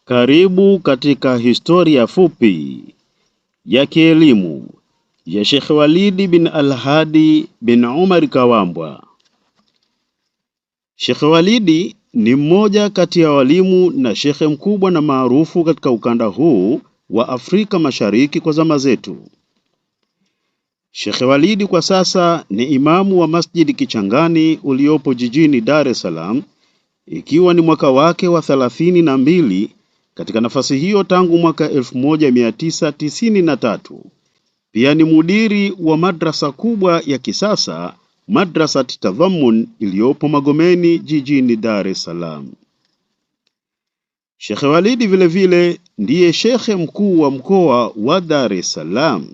Karibu katika historia fupi ya kielimu ya Sheikh Walid bin Al-Hadi bin Umar Kawambwa. Sheikh Walid ni mmoja kati ya walimu na shekhe mkubwa na maarufu katika ukanda huu wa Afrika Mashariki kwa zama zetu. Sheikh Walid kwa sasa ni imamu wa Masjid Kichangani uliopo jijini Dar es Salaam, ikiwa ni mwaka wake wa 32 katika nafasi hiyo tangu mwaka 1993. Pia ni mudiri wa madrasa kubwa ya kisasa, Madrasa Tadhammun iliyopo Magomeni jijini Dar es Salaam. Sheikh Walid vile vile ndiye shekhe mkuu wa mkoa wa Dar es Salaam.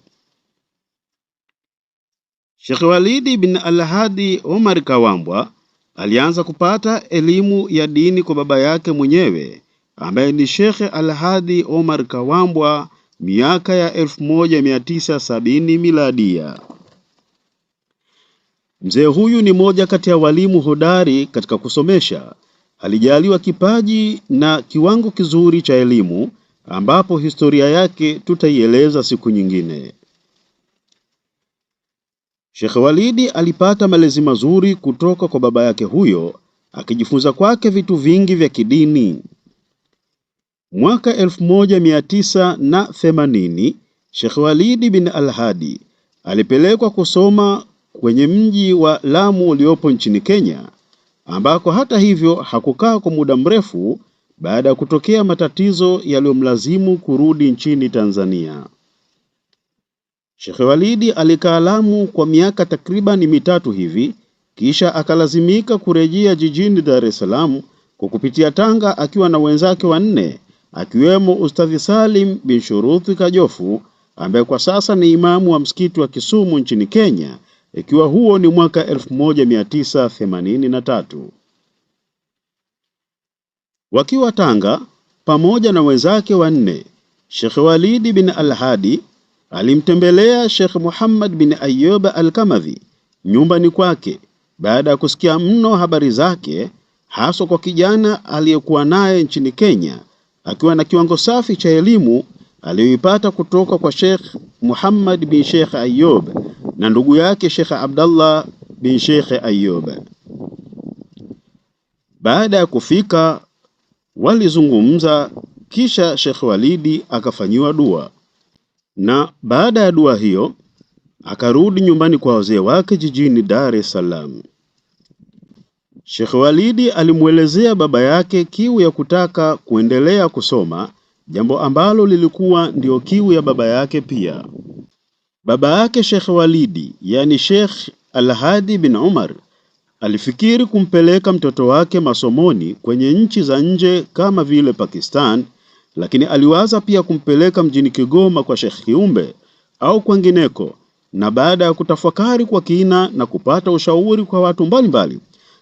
Sheikh Walid bin Al-Hadi Umar Kawambwa alianza kupata elimu ya dini kwa baba yake mwenyewe ambaye ni Sheikh Al-Hadi Umar Kawambwa miaka ya 1970 miladia. Mzee huyu ni moja kati ya walimu hodari katika kusomesha. Alijaliwa kipaji na kiwango kizuri cha elimu ambapo historia yake tutaieleza siku nyingine. Sheikh Walid alipata malezi mazuri kutoka kwa baba yake huyo, akijifunza kwake vitu vingi vya kidini. Mwaka 1980 Sheikh Walid bin Al-Hadi alipelekwa kusoma kwenye mji wa Lamu uliopo nchini Kenya, ambako hata hivyo hakukaa kwa muda mrefu baada ya kutokea matatizo yaliyomlazimu kurudi nchini Tanzania. Sheikh Walid alikaa Lamu kwa miaka takriban 3 hivi, kisha akalazimika kurejea jijini Dar es Salaam kwa kupitia Tanga akiwa na wenzake 4, akiwemo Ustadhi Salim bin Shuruthi Kajofu ambaye kwa sasa ni imamu wa msikiti wa Kisumu nchini Kenya, ikiwa huo ni mwaka 1983. Wakiwa Tanga pamoja na wenzake 4, Sheikh Walid bin Al-Hadi alimtembelea Sheikh Muhammad bin Ayyub Al-Kamadhi nyumbani kwake baada ya kusikia mno habari zake, hasa kwa kijana aliyekuwa naye nchini Kenya akiwa na kiwango safi cha elimu aliyoipata kutoka kwa Sheikh Muhammad bin Sheikh Ayyub na ndugu yake Sheikh Abdullah bin Sheikh Ayyub. Baada ya kufika walizungumza, kisha Sheikh Walid akafanyiwa dua, na baada ya dua hiyo akarudi nyumbani kwa wazee wake jijini Dar es Salaam. Sheikh Walid alimuelezea baba yake kiu ya kutaka kuendelea kusoma, jambo ambalo lilikuwa ndio kiu ya baba yake pia. Baba yake Sheikh Walid, yani Sheikh Al-Hadi bin Umar, alifikiri kumpeleka mtoto wake masomoni kwenye nchi za nje kama vile Pakistan, lakini aliwaza pia kumpeleka mjini Kigoma kwa Sheikh Kiumbe au kwengineko, na baada ya kutafakari kwa kina na kupata ushauri kwa watu mbalimbali,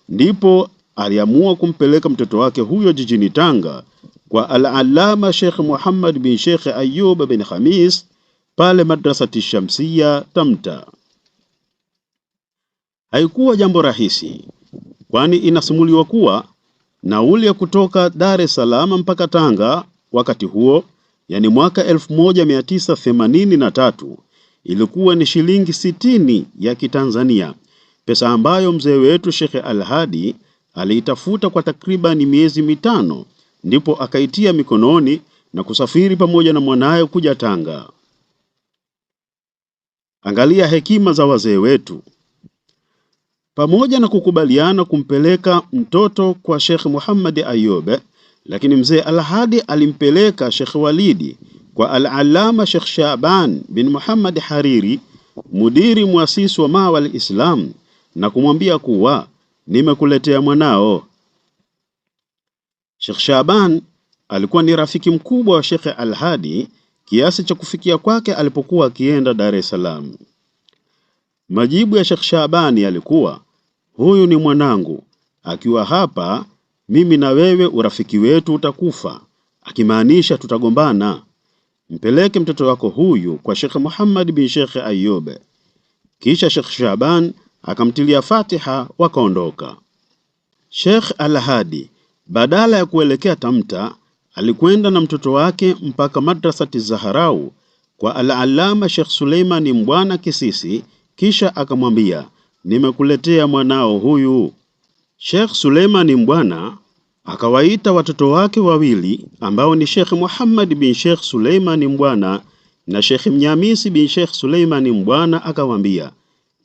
ndipo aliamua kumpeleka mtoto wake huyo jijini Tanga kwa Al-Allama Sheikh Muhammad bin Sheikh Ayyub bin Khamis pale Madrasati Shamsia Tamta. Haikuwa jambo rahisi, kwani inasimuliwa kuwa nauli ya kutoka Dar es Salaam mpaka Tanga wakati huo, yani mwaka 1983, ilikuwa ni shilingi 60 ya Kitanzania, pesa ambayo mzee wetu Sheikh Al-Hadi aliitafuta kwa takriban miezi 5, ndipo akaitia mikononi na kusafiri pamoja na mwanae kuja Tanga. Angalia hekima za wazee wetu. Pamoja na kukubaliana kumpeleka mtoto kwa Sheikh Muhammad Ayyub, lakini mzee Al-Hadi alimpeleka Sheikh Walidi kwa Al-Allama Sheikh Shaban bin Muhammad Hariri, mudiri muasisi wa Mawal Islam, na kumwambia kuwa nimekuletea mwanao. Sheikh Shaban alikuwa ni rafiki mkubwa wa Sheikh Al-Hadi kiasi cha kufikia kwake alipokuwa akienda Dar es Salaam. Majibu ya Sheikh Shaban yalikuwa, huyu ni mwanangu, akiwa hapa mimi na wewe urafiki wetu utakufa, akimaanisha tutagombana. Mpeleke mtoto wako huyu kwa Sheikh Muhammad bin Sheikh Ayub. Kisha Sheikh Shaban akamtilia Fatiha, wakaondoka. Sheikh Al-Hadi badala ya kuelekea Tamta alikwenda na mtoto wake mpaka Madrasati Zaharau kwa Al-Allama Sheikh Suleiman Mbwana Kisisi, kisha akamwambia, nimekuletea mwanao huyu. Sheikh Suleiman Mbwana akawaita watoto wake wawili ambao ni Sheikh Muhammad bin Sheikh Suleiman Mbwana na Sheikh Mnyamisi bin Sheikh Suleiman Mbwana, akawaambia,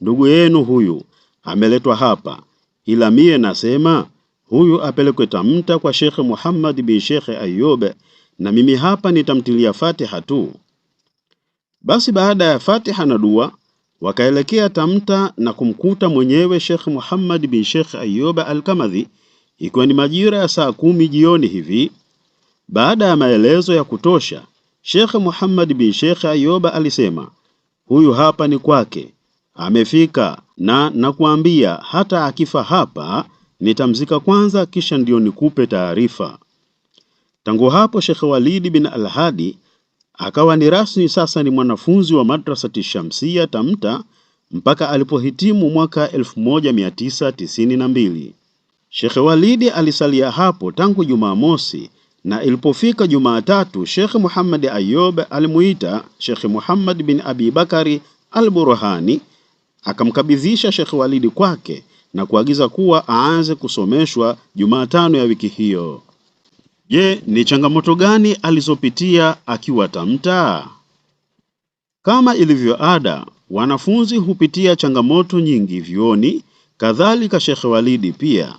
ndugu yenu huyu ameletwa hapa, ila mie nasema huyu apelekwe Tamta kwa Sheikh Muhammad bin Sheikh Ayub, na mimi hapa nitamtilia Fatiha tu. Basi baada ya Fatiha na dua wakaelekea Tamta na kumkuta mwenyewe Sheikh Muhammad bin Sheikh Ayub Al-Kamadhi, ikiwa ni majira ya saa 10 jioni hivi. Baada ya maelezo ya kutosha, Sheikh Muhammad bin Sheikh Ayub alisema, huyu hapa ni kwake, amefika, na nakuambia hata akifa hapa nitamzika kwanza, kisha ndio nikupe taarifa. Tangu hapo Sheikh Walidi bin Al-Hadi akawa ni rasmi sasa ni mwanafunzi wa Madrasati Shamsia Tamta mpaka alipohitimu mwaka 1992. Sheikh Walidi alisalia hapo tangu Jumamosi, na ilipofika Jumatatu Sheikh Muhammad Ayub alimuita Sheikh Muhammad bin Abi Bakari Al-Burhani, akamkabidhisha Sheikh Walidi kwake na kuagiza kuwa aanze kusomeshwa Jumatano ya wiki hiyo. Je, ni changamoto gani alizopitia akiwa Tamta? Kama ilivyo ada, wanafunzi hupitia changamoto nyingi vyuoni, kadhalika Sheikh Walidi pia.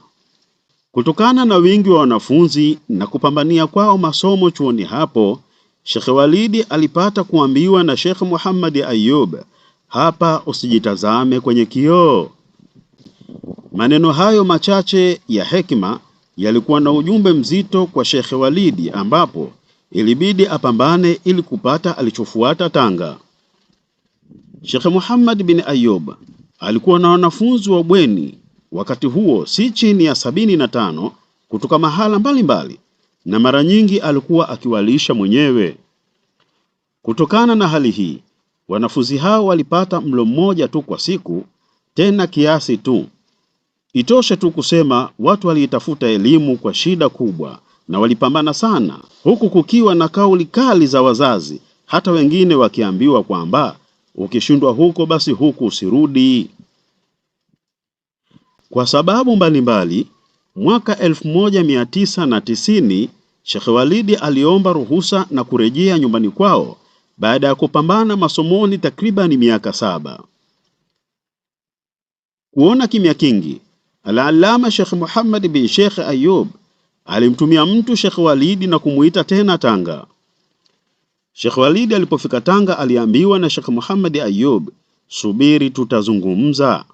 Kutokana na wingi wa wanafunzi na kupambania kwao masomo chuoni hapo, Sheikh Walidi alipata kuambiwa na Sheikh Muhammad Ayub, hapa usijitazame kwenye kioo. Maneno hayo machache ya hekima yalikuwa na ujumbe mzito kwa Sheikh Walidi, ambapo ilibidi apambane ili kupata alichofuata Tanga. Sheikh Muhammad bin Ayub alikuwa na wanafunzi wa bweni wakati huo si chini ya 75 kutoka mahala mbalimbali, na mara nyingi alikuwa akiwalisha mwenyewe. Kutokana na hali hii, wanafunzi hao walipata mlo mmoja tu kwa siku, tena kiasi tu. Itoshe tu kusema watu waliitafuta elimu kwa shida kubwa na walipambana sana, huku kukiwa na kauli kali za wazazi, hata wengine wakiambiwa kwamba ukishindwa huko basi huku usirudi. Kwa sababu mbalimbali, mwaka 1990 Sheikh Walidi aliomba ruhusa na kurejea nyumbani kwao baada ya kupambana masomoni takriban miaka 7. Kuona kimya kingi, Al-Allama Sheikh Muhammad bin Sheikh Ayub alimtumia mtu Sheikh Walidi na kumuita tena Tanga. Sheikh Walidi alipofika Tanga aliambiwa na Sheikh Muhammad Ayub, subiri tutazungumza.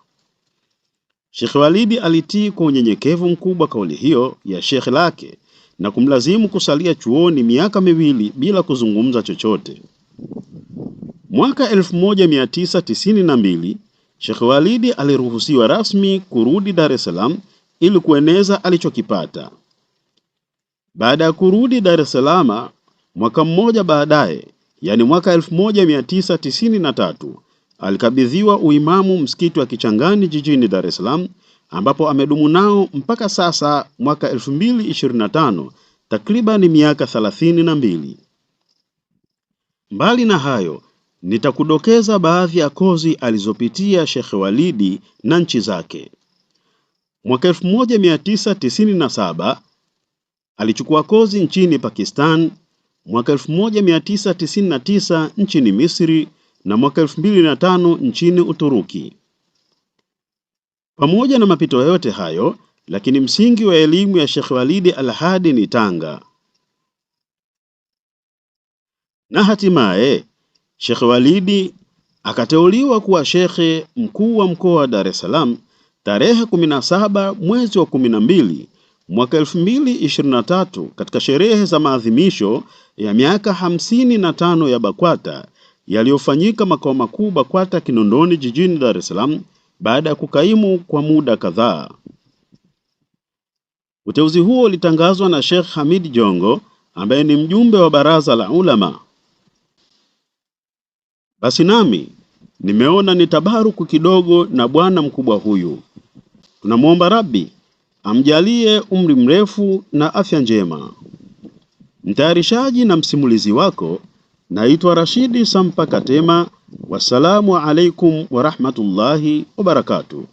Sheikh Walidi alitii kwa unyenyekevu mkubwa kauli hiyo ya Sheikh lake na kumlazimu kusalia chuoni miaka 2 bila kuzungumza chochote. Mwaka 1992 Sheikh Walidi aliruhusiwa rasmi kurudi Dar es Salaam ili kueneza alichokipata. Baada ya kurudi Dar es Salaam, mwaka mmoja baadaye, yani mwaka 1993, alikabidhiwa uimamu msikiti wa Kichangani jijini Dar es Salaam, ambapo amedumu nao mpaka sasa mwaka 2025, takriban miaka 32. Mbali na hayo, nitakudokeza baadhi ya kozi alizopitia Sheikh Walidi na nchi zake. Mwaka 1997 alichukua kozi nchini Pakistan, mwaka 1999 nchini Misri na mwaka 2005 nchini Uturuki. Pamoja na mapito yote hayo, lakini msingi wa elimu ya Sheikh Walidi Al-Hadi ni Tanga. Na hatimaye Sheikh Walidi akateuliwa kuwa shekhe mkuu wa mkoa wa Dar es Salaam tarehe 17 mwezi wa 12 mwaka 2023 katika sherehe za maadhimisho ya miaka 55 ya BAKWATA yaliyofanyika makao makuu BAKWATA Kinondoni jijini Dar es Salaam baada ya kukaimu kwa muda kadhaa. Uteuzi huo ulitangazwa na Sheikh Hamid Jongo ambaye ni mjumbe wa Baraza la Ulama. Basi nami nimeona nitabaruku kidogo na bwana mkubwa huyu. Tunamwomba Rabbi amjalie umri mrefu na afya njema. Mtayarishaji na msimulizi wako naitwa Rashidi Sampa Katema. Wassalamu alaikum wa rahmatullahi wa barakatuh.